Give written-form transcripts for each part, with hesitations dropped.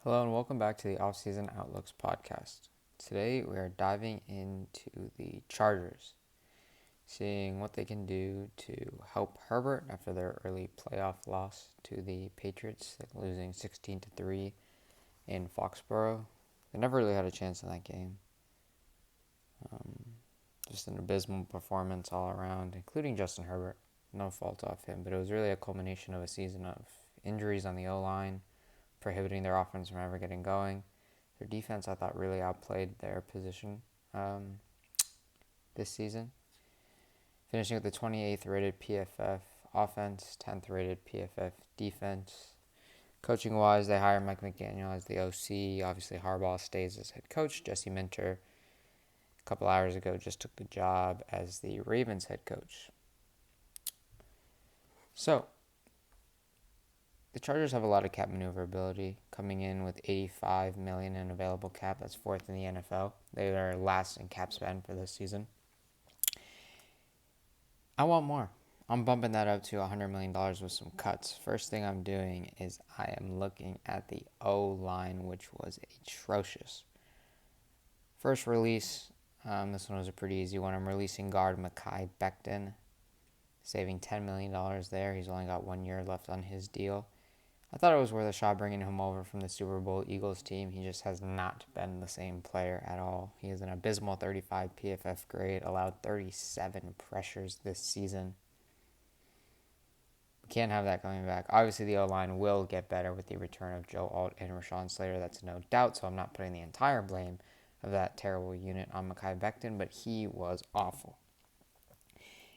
Hello and welcome back to the Offseason Outlooks podcast. Today we are diving into the Chargers, seeing what they can do to help Herbert after their early playoff loss to the Patriots, losing 16-3 in Foxborough. They never really had a chance in that game. Just an abysmal performance all around, including Justin Herbert. No fault off him, but it was really a culmination of a season of injuries on the O-line, prohibiting their offense from ever getting going. Their defense, I thought, really outplayed their position this season, finishing with the 28th rated PFF offense, 10th rated PFF defense. Coaching-wise, they hired Mike McDaniel as the OC. Obviously, Harbaugh stays as head coach. Jesse Minter, a couple hours ago, just took the job as the Ravens head coach. So, the Chargers have a lot of cap maneuverability, coming in with $85 million in available cap. That's fourth in the NFL. They are last in cap spend for this season. I want more. I'm bumping that up to $100 million with some cuts. First thing I'm doing is I am looking at the O-line, which was atrocious. First release, this one was a pretty easy one. I'm releasing guard Mekhi Becton, saving $10 million there. He's only got 1 year left on his deal. I thought it was worth a shot bringing him over from the Super Bowl Eagles team. He just has not been the same player at all. He is an abysmal 35 PFF grade, allowed 37 pressures this season. We can't have that coming back. Obviously, the O-line will get better with the return of Joe Alt and Rashawn Slater. That's no doubt, so I'm not putting the entire blame of that terrible unit on Mekhi Becton, but he was awful.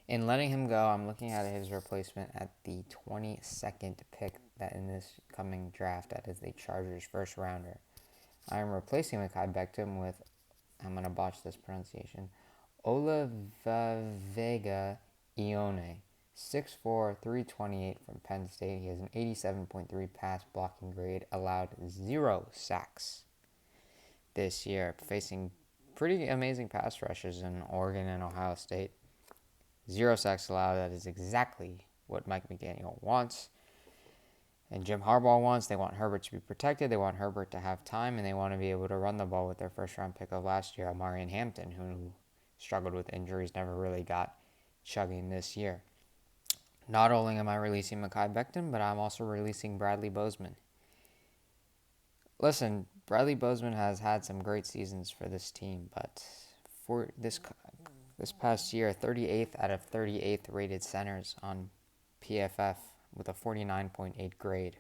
In letting him go, I'm looking at his replacement at the 22nd pick that in this coming draft. That is the Chargers' first rounder. I am replacing Mekhi Becton with, I'm going to botch this pronunciation, Olavega Ione, 6'4", 328 from Penn State. He has an 87.3 pass blocking grade, allowed 0 sacks this year, facing pretty amazing pass rushers in Oregon and Ohio State. 0 sacks allowed. That is exactly what Mike McDaniel wants and Jim Harbaugh wants. They want Herbert to be protected. They want Herbert to have time, and they want to be able to run the ball with their first-round pick of last year, Amarian Hampton, who struggled with injuries, never really got chugging this year. Not only am I releasing Mekhi Becton, but I'm also releasing Bradley Bozeman. Listen, Bradley Bozeman has had some great seasons for this team, but for this past year, 38th out of 38th rated centers on PFF with a 49.8 grade.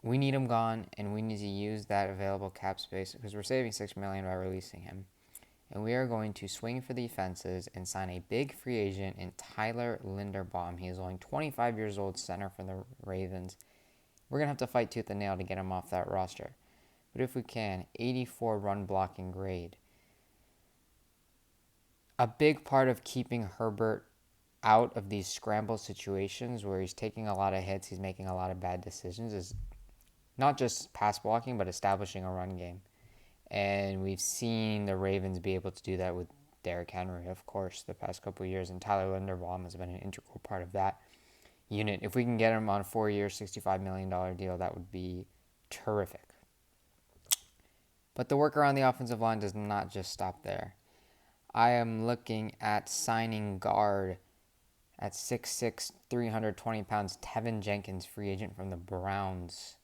We need him gone, and we need to use that available cap space because we're saving $6 million by releasing him. And we are going to swing for the fences and sign a big free agent in Tyler Linderbaum. He is only 25 years old, center for the Ravens. We're going to have to fight tooth and nail to get him off that roster. But if we can, 84 run blocking grade. A big part of keeping Herbert out of these scramble situations where he's taking a lot of hits, he's making a lot of bad decisions, is not just pass blocking, but establishing a run game. And we've seen the Ravens be able to do that with Derrick Henry, of course, the past couple of years. And Tyler Linderbaum has been an integral part of that unit. If we can get him on a 4-year, $65 million deal, that would be terrific. But the work around the offensive line does not just stop there. I am looking at signing guard at 6'6", 320 pounds, Tevin Jenkins, free agent from the Browns.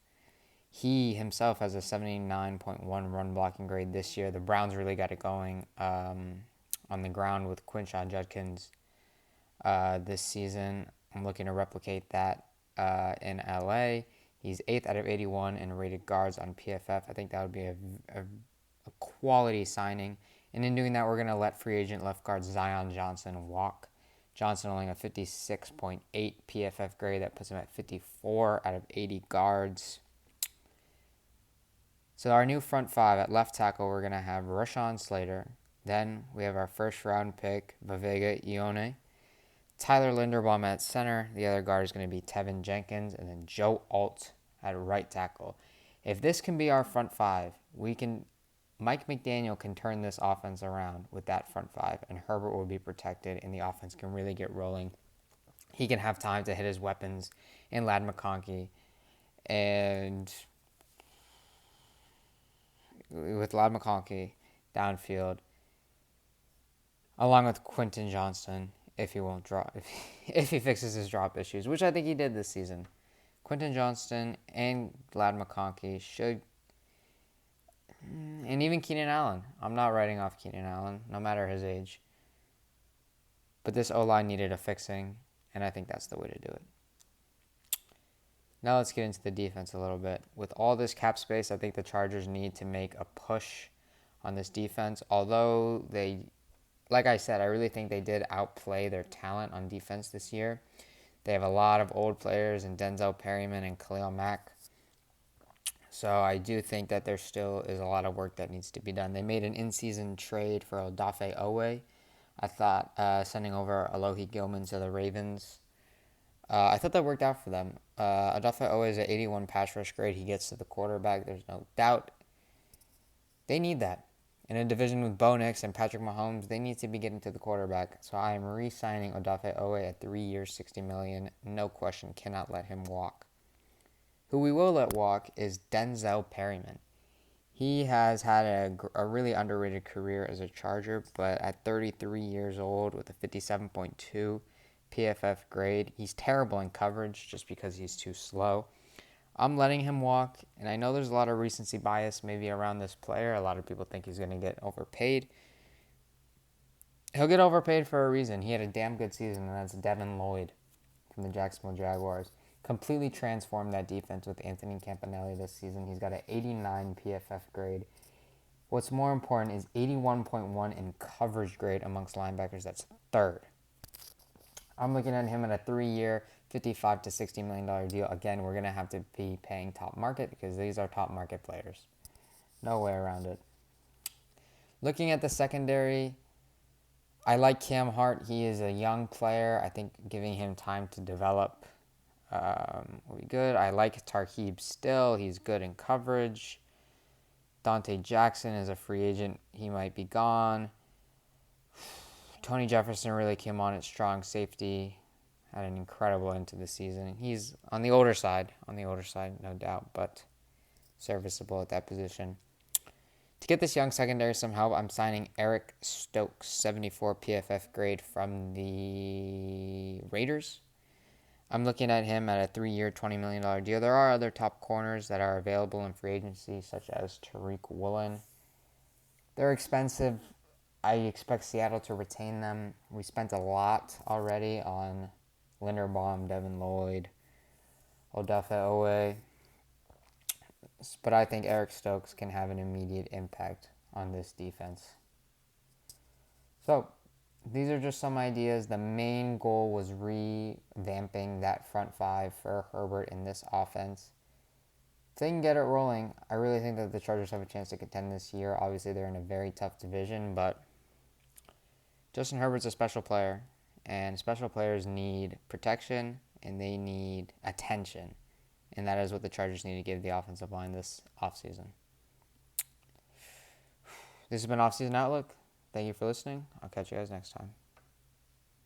He himself has a 79.1 run blocking grade this year. The Browns really got it going on the ground with Quinshon Judkins this season. I'm looking to replicate that in LA. He's 8th out of 81 in rated guards on PFF. I think that would be a quality signing. And in doing that, we're going to let free agent left guard Zion Johnson walk. Johnson only a 56.8 PFF grade. That puts him at 54 out of 80 guards. So our new front five at left tackle, we're going to have Rashawn Slater. Then we have our first round pick, Vavega Ione. Tyler Linderbaum at center. The other guard is going to be Tevin Jenkins. And then Joe Alt at right tackle. If this can be our front five, Mike McDaniel can turn this offense around with that front five, and Herbert will be protected, and the offense can really get rolling. He can have time to hit his weapons in Ladd McConkey And with Ladd McConkey downfield, along with Quentin Johnston, if he won't drop, if he fixes his drop issues, which I think he did this season. Quentin Johnston and Ladd McConkey should, and even Keenan Allen. I'm not writing off Keenan Allen, no matter his age. But this O-line needed a fixing, and I think that's the way to do it. Now let's get into the defense a little bit. With all this cap space, I think the Chargers need to make a push on this defense. Although they, like I said, I really think they did outplay their talent on defense this year. They have a lot of old players in Denzel Perryman and Khalil Mack. So I do think that there still is a lot of work that needs to be done. They made an in-season trade for Odafe Owe. I thought sending over Alohi Gilman to the Ravens, I thought that worked out for them. Odafe Owe is an 81 pass rush grade. He gets to the quarterback. There's no doubt. They need that. In a division with Bo Nix and Patrick Mahomes, they need to be getting to the quarterback. So I am re-signing Odafe Owe at 3 years, $60 million. No question, cannot let him walk. Who we will let walk is Denzel Perryman. He has had a really underrated career as a Charger, but at 33 years old with a 57.2 PFF grade, he's terrible in coverage just because he's too slow. I'm letting him walk, and I know there's a lot of recency bias maybe around this player. A lot of people think he's going to get overpaid. He'll get overpaid for a reason. He had a damn good season, and that's Devin Lloyd from the Jacksonville Jaguars. Completely transformed that defense with Anthony Campanelli this season. He's got an 89 PFF grade. What's more important is 81.1 in coverage grade amongst linebackers. That's third. I'm looking at him at a 3-year, $55 to $60 million deal. Again, we're going to have to be paying top market because these are top market players. No way around it. Looking at the secondary, I like Cam Hart. He is a young player. I think giving him time to develop will be good. I like Tarkib still. He's good in coverage. Dante Jackson is a free agent. He might be gone. Tony Jefferson really came on at strong safety. Had an incredible end to the season. He's on the older side, no doubt, but serviceable at that position. To get this young secondary some help, I'm signing Eric Stokes, 74 PFF grade from the Raiders. I'm looking at him at a 3-year, $20 million deal. There are other top corners that are available in free agency, such as Tariq Woolen. They're expensive. I expect Seattle to retain them. We spent a lot already on Linderbaum, Devin Lloyd, Odafe Owe. But I think Eric Stokes can have an immediate impact on this defense. So, these are just some ideas. The main goal was revamping that front five for Herbert in this offense. If they can get it rolling, I really think that the Chargers have a chance to contend this year. Obviously, they're in a very tough division, but Justin Herbert's a special player, and special players need protection, and they need attention. And that is what the Chargers need to give the offensive line this offseason. This has been Offseason Outlook. Thank you for listening. I'll catch you guys next time.